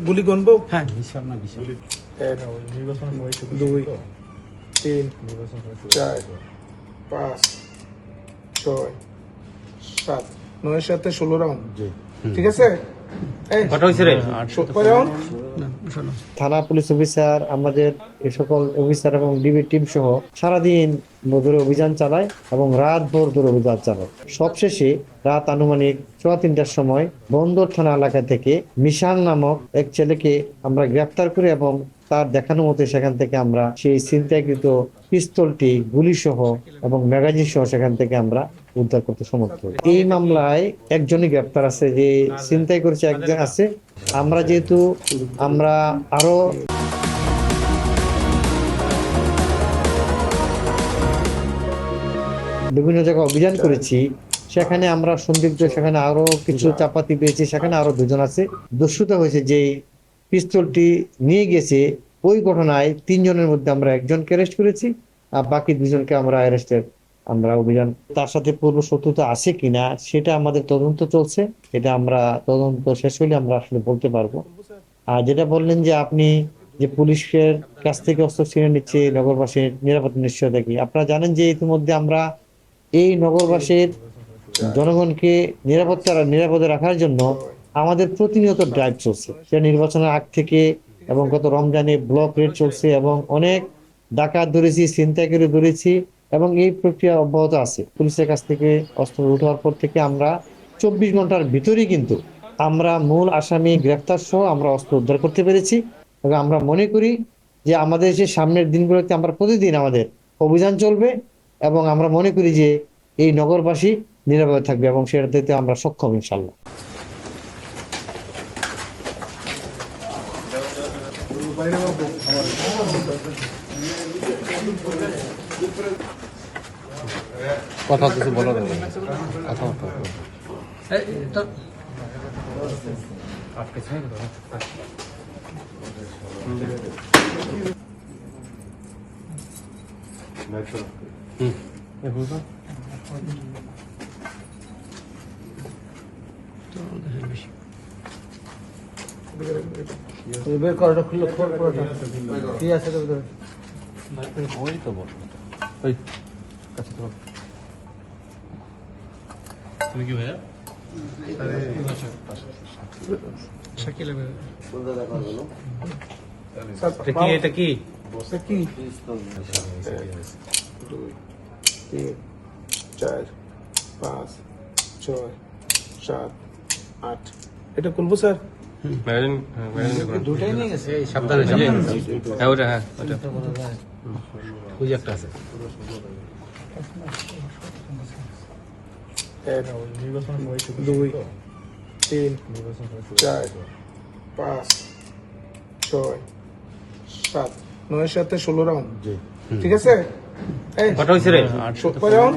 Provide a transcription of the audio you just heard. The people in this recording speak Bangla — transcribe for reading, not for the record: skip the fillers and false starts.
গুলি গণবো। হ্যাঁ, 1 2 3 4 5 6 7 9 7 16 রাউন্ড। ঠিক আছে। থানা পুলিশ অফিসার, আমাদের এ সকল অফিসার এবং ডিবি টিম সহ সারাদিন ধরে অভিযান চালায় এবং রাত ভোর ধরে অভিযান চালায়। সবশেষে রাত আনুমানিক 3:15টার সময় বন্দর থানা এলাকা থেকে মিশান নামক এক ছেলেকে আমরা গ্রেফতার করি এবং তার দেখানো মতে সেখান থেকে আমরা সেই ছিনতাইকৃত পিস্তলটি, গুলি সহ এবং ম্যাগাজিন সহ সেখান থেকে আমরা উদ্ধার করতে সমর্থ হই। এই মামলায় একজনই গ্রেফতার আছে, যে ছিনতাই করেছে একজন আছে। আমরা যেহেতু আমরা আরো বিভিন্ন জায়গায় অভিযান করেছি, সেখানে আমরা সন্দিগ্ধ, সেখানে আরো কিছু চাপাতি পেয়েছি, সেখানে আরো দুজন আছে। দস্যুতা হয়েছে যে পিস্তলটি নিয়ে গেছে, ওই ঘটনায় 3 জনের মধ্যে আমরা একজনকে অ্যারেস্ট করেছি, আর বাকি 2 জনকে আমরা আমরা অভিযান। তার সাথে পূর্ব শত্রুতা আছে কিনা সেটা আমাদের তদন্ত চলছে, এটা আমরা তদন্ত শেষ হলে আমরা আসলে বলতে পারবো। আর যেটা বললেন যে আপনি যে পুলিশের কাছ থেকে অস্ত্র ছিনে নিচ্ছে নগরবাসীর নিরাপত্তা নিশ্চয়তা কি, আপনারা জানেন যে ইতিমধ্যে আমরা এই নগরবাসীর জনগণকে নিরাপদে রাখার জন্য আমাদের প্রতিনিয়ত ড্রাইভ চলছে। সে নির্বাচনের আগ থেকে এবং গত রমজানে ব্লক রেড চলছে এবং অনেক ডাকাত ধরেছি, ছিনতাইকারী ধরেছি এবং এই প্রক্রিয়া অব্যাহত আছে। পুলিশের কাছ থেকে অস্ত্র উঠার পর থেকে আমরা 24 ঘন্টার ভিতরেই কিন্তু আমরা মূল আসামি গ্রেফতার সহ আমরা অস্ত্র উদ্ধার করতে পেরেছি। এবং আমরা মনে করি যে আমাদের যে সামনের দিনগুলোতে আমরা প্রতিদিন আমাদের অভিযান চলবে এবং আমরা মনে করি যে এই নগরবাসী নিরাপদে থাকবে এবং সেটাতে আমরা সক্ষম ইনশাল্লাহ। কথা কিছু বলো না, কথা বের করাটা খুললো, কি আছে ওই তো বল, ওই কাছে তো তুমি কি ভাইয়া শাকিল এটা কি 2 3 4 5 6 7 8 এটা খুলবো স্যার। দুটাই নিয়ে গেছে। সাবধানে হ্যাঁ ওটা, হ্যাঁ ওটা ওই একটা আছে। 1 2 3 4 5 6 7 9 7 16 রাউন্ড। ঠিক আছে। কটা হয়েছে রে? 16 রাউন্ড।